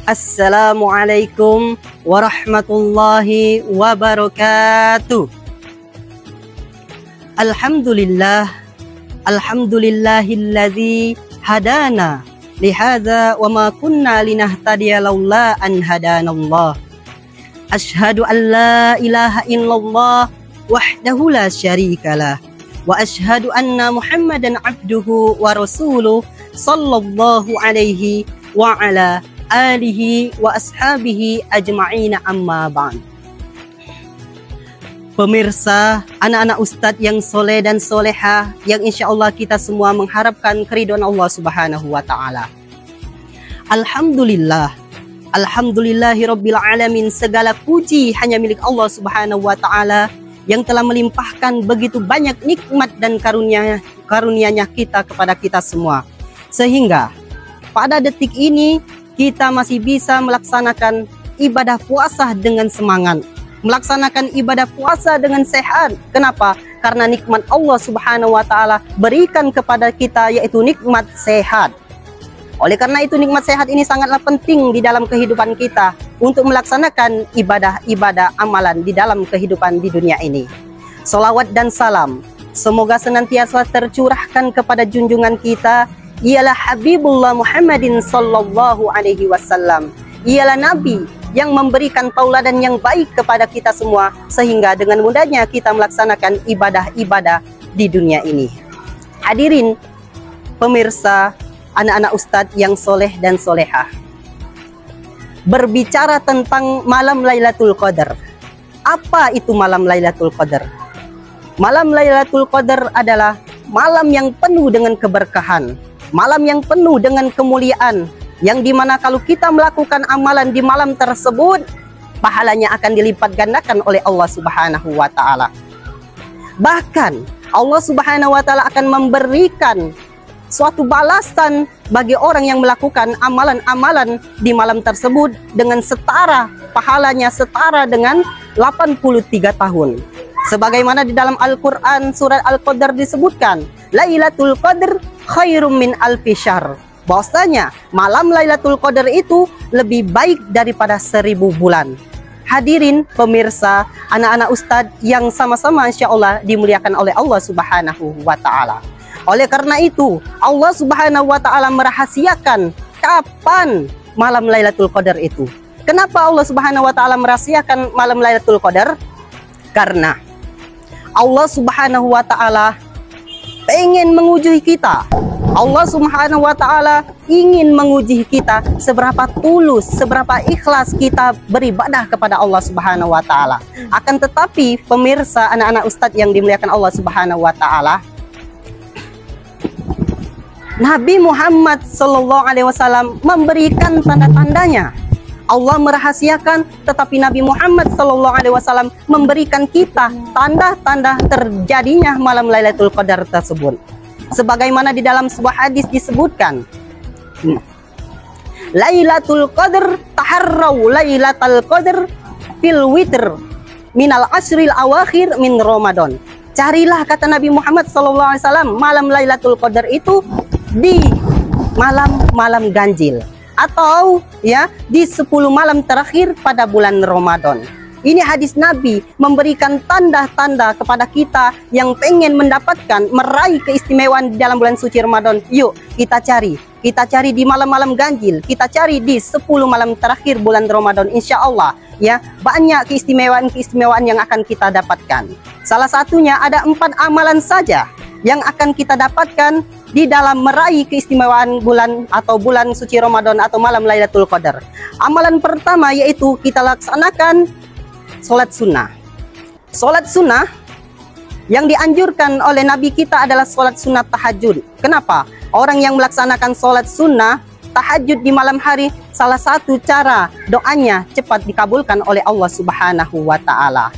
Assalamualaikum warahmatullahi wabarakatuh. Alhamdulillah, alhamdulillahilladzi hadana lihadza wa ma kunna linahtadiya laula an hadanallah. Asyhadu an la ilaha illallah wahdahu la syarikalah wa asyhadu anna Muhammadan abduhu wa rasuluh sallallahu alaihi wa ala alihi wa ashabihi ajma'ina amma ba'd. Pemirsa, anak-anak ustadz yang soleh dan solehah, yang insya Allah kita semua mengharapkan keridhaan Allah subhanahu wa ta'ala. Alhamdulillah, alhamdulillahirabbil alamin, segala puji hanya milik Allah subhanahu wa ta'ala yang telah melimpahkan begitu banyak nikmat dan karunia-Nya kita kepada kita semua, sehingga pada detik ini kita masih bisa melaksanakan ibadah puasa dengan semangat, melaksanakan ibadah puasa dengan sehat. Kenapa? Karena nikmat Allah subhanahu wa ta'ala berikan kepada kita, yaitu nikmat sehat. Oleh karena itu nikmat sehat ini sangatlah penting di dalam kehidupan kita untuk melaksanakan ibadah-ibadah amalan di dalam kehidupan di dunia ini. Salawat dan salam semoga senantiasa tercurahkan kepada junjungan kita, ialah Habibullah Muhammadin sallallahu alaihi wasallam. Ialah Nabi yang memberikan tauladan yang baik kepada kita semua, sehingga dengan mudahnya kita melaksanakan ibadah-ibadah di dunia ini. Hadirin pemirsa, anak-anak ustadz yang soleh dan solehah, berbicara tentang malam Lailatul Qadar. Apa itu malam Lailatul Qadar? Malam Lailatul Qadar adalah malam yang penuh dengan keberkahan, malam yang penuh dengan kemuliaan, yang dimana kalau kita melakukan amalan di malam tersebut, pahalanya akan dilipat gandakan oleh Allah subhanahu wa ta'ala. Bahkan Allah subhanahu wa ta'ala akan memberikan suatu balasan bagi orang yang melakukan amalan-amalan di malam tersebut dengan setara, pahalanya setara dengan 83 tahun. Sebagaimana di dalam Al-Quran surat Al-Qadar disebutkan, Lailatul Qadar khairum min alfi syahr, bahwasanya malam Lailatul Qadar itu lebih baik daripada 1000 bulan. Hadirin pemirsa, anak-anak ustadz yang sama-sama insya Allah dimuliakan oleh Allah subhanahu wa ta'ala. Oleh karena itu Allah subhanahu wa ta'ala merahasiakan kapan malam Lailatul Qadar itu. Kenapa Allah subhanahu wa ta'ala merahasiakan malam Lailatul Qadar? Karena Allah subhanahu wa ta'ala pengen menguji kita. Allah subhanahu wa ta'ala ingin menguji kita seberapa tulus, seberapa ikhlas kita beribadah kepada Allah subhanahu wa ta'ala. Akan tetapi pemirsa, anak-anak ustadz yang dimuliakan Allah subhanahu wa ta'ala, Nabi Muhammad sallallahu alaihi wasallam memberikan tanda-tandanya. Allah merahasiakan, tetapi Nabi Muhammad sallallahu alaihi wasallam memberikan kita tanda-tanda terjadinya malam Lailatul Qadar tersebut. Sebagaimana di dalam sebuah hadis disebutkan, Lailatul Qadar taharrau Lailatul Qadar fil witr minal asril awakhir min Ramadan. Carilah, kata Nabi Muhammad sallallahu alaihi wasallam, malam Lailatul Qadar itu di malam-malam ganjil, atau ya di 10 malam terakhir pada bulan Ramadan. Ini hadis Nabi memberikan tanda-tanda kepada kita yang pengen mendapatkan, meraih keistimewaan di dalam bulan suci Ramadan. Yuk kita cari di malam-malam ganjil, kita cari di 10 malam terakhir bulan Ramadan. Insya Allah ya banyak keistimewaan-keistimewaan yang akan kita dapatkan. Salah satunya ada 4 amalan saja yang akan kita dapatkan di dalam meraih keistimewaan bulan atau bulan suci Ramadan atau malam Lailatul Qadar. Amalan pertama yaitu kita laksanakan sholat sunnah. Sholat sunnah yang dianjurkan oleh Nabi kita adalah sholat sunnah tahajud. Kenapa? Orang yang melaksanakan sholat sunnah tahajud di malam hari, salah satu cara doanya cepat dikabulkan oleh Allah subhanahu wa ta'ala.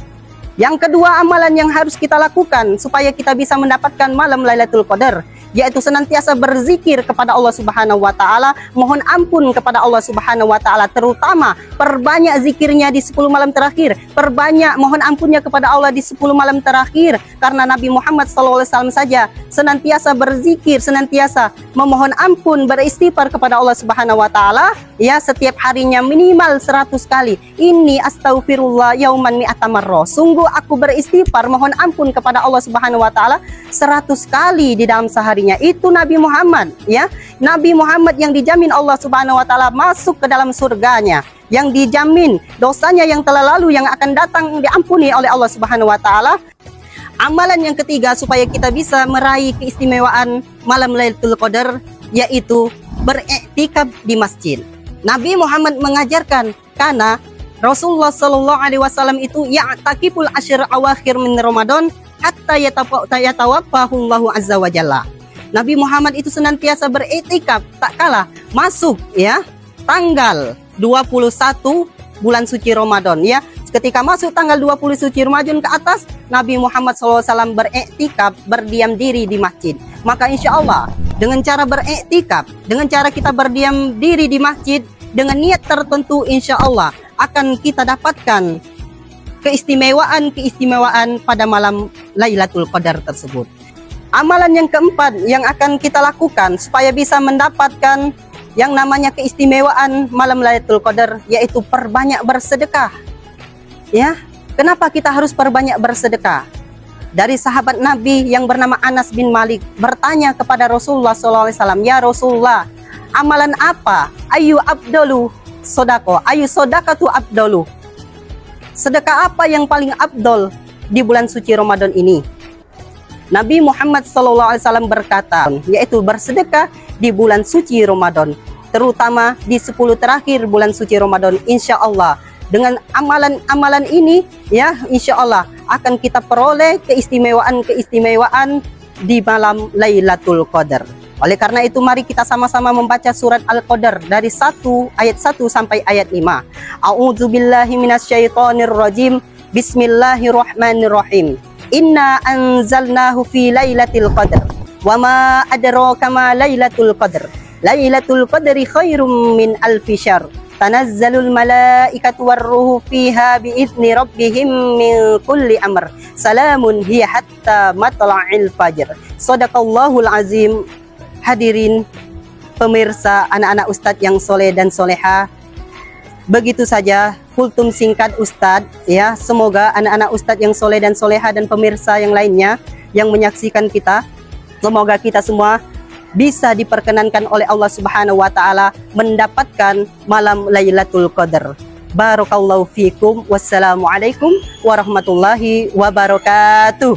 Yang kedua amalan yang harus kita lakukan supaya kita bisa mendapatkan malam Lailatul Qadar, yaitu senantiasa berzikir kepada Allah subhanahu wa ta'ala, mohon ampun kepada Allah subhanahu wa ta'ala, terutama perbanyak zikirnya di 10 malam terakhir, perbanyak mohon ampunnya kepada Allah di 10 malam terakhir, karena Nabi Muhammad SAW saja senantiasa berzikir, senantiasa memohon ampun, beristighfar kepada Allah subhanahu wa ta'ala ya setiap harinya minimal 100 kali. Ini astaghfirullah yauman mi'ata marrah. Sungguh aku beristighfar mohon ampun kepada Allah Subhanahu wa taala 100 kali di dalam seharinya. Itu Nabi Muhammad, ya. Nabi Muhammad yang dijamin Allah Subhanahu wa taala masuk ke dalam surganya, yang dijamin dosanya yang telah lalu yang akan datang diampuni oleh Allah Subhanahu wa taala. Amalan yang ketiga supaya kita bisa meraih keistimewaan malam Lailatul Qadar yaitu beriktikaf di masjid. Nabi Muhammad mengajarkan karena Rasulullah Shallallahu Alaihi Wasallam itu ya'takiful asyr awakhir min Ramadan hatta yatawaffahullahu azza wa jalla. Nabi Muhammad itu senantiasa beriktikaf tak kalah masuk ya tanggal 21 bulan suci Ramadan ya. Ketika masuk tanggal 20 suci Ramadan ke atas, Nabi Muhammad SAW beriktikaf, berdiam diri di masjid. Maka insya Allah dengan cara beriktikaf, dengan cara kita berdiam diri di masjid dengan niat tertentu, insya Allah akan kita dapatkan keistimewaan pada malam Lailatul Qadar tersebut. Amalan yang keempat yang akan kita lakukan supaya bisa mendapatkan yang namanya keistimewaan malam Lailatul Qadar yaitu perbanyak bersedekah. Ya, kenapa kita harus perbanyak bersedekah? Dari sahabat Nabi yang bernama Anas bin Malik bertanya kepada Rasulullah SAW, ya Rasulullah, amalan apa? Ayu abdolu sodako, ayu sodakatu abdolu. Sedekah apa yang paling abdol di bulan suci Ramadan ini? Nabi Muhammad SAW berkata, yaitu bersedekah di bulan suci Ramadan, terutama di 10 terakhir bulan suci Ramadan. Insya Allah dengan amalan-amalan ini ya insya Allah akan kita peroleh keistimewaan di malam Lailatul Qadar. Oleh karena itu mari kita sama-sama membaca surat Al-Qadar dari ayat 1 sampai ayat 5. A'udzubillahi minasyaitonirrajim. Bismillahirrahmanirrahim. Inna anzalnahu fi lailatul qadar. Wa ma adraka ma lailatul qadar. Lailatul qadri khairum min alfi syahr. Tanazzalul malaikatu warruhu fiha biizni rabbihim min kulli amr. Salamun hiya hatta matla'il fajr. Shadaqallahul azim. Hadirin pemirsa, anak-anak Ustadz yang soleh dan soleha, begitu saja kultum singkat Ustadz ya. Semoga anak-anak Ustadz yang soleh dan soleha dan pemirsa yang lainnya yang menyaksikan kita, semoga kita semua bisa diperkenankan oleh Allah Subhanahu wa taala mendapatkan malam Lailatul Qadar. Barakallahu fikum. Wassalamualaikum warahmatullahi wabarakatuh.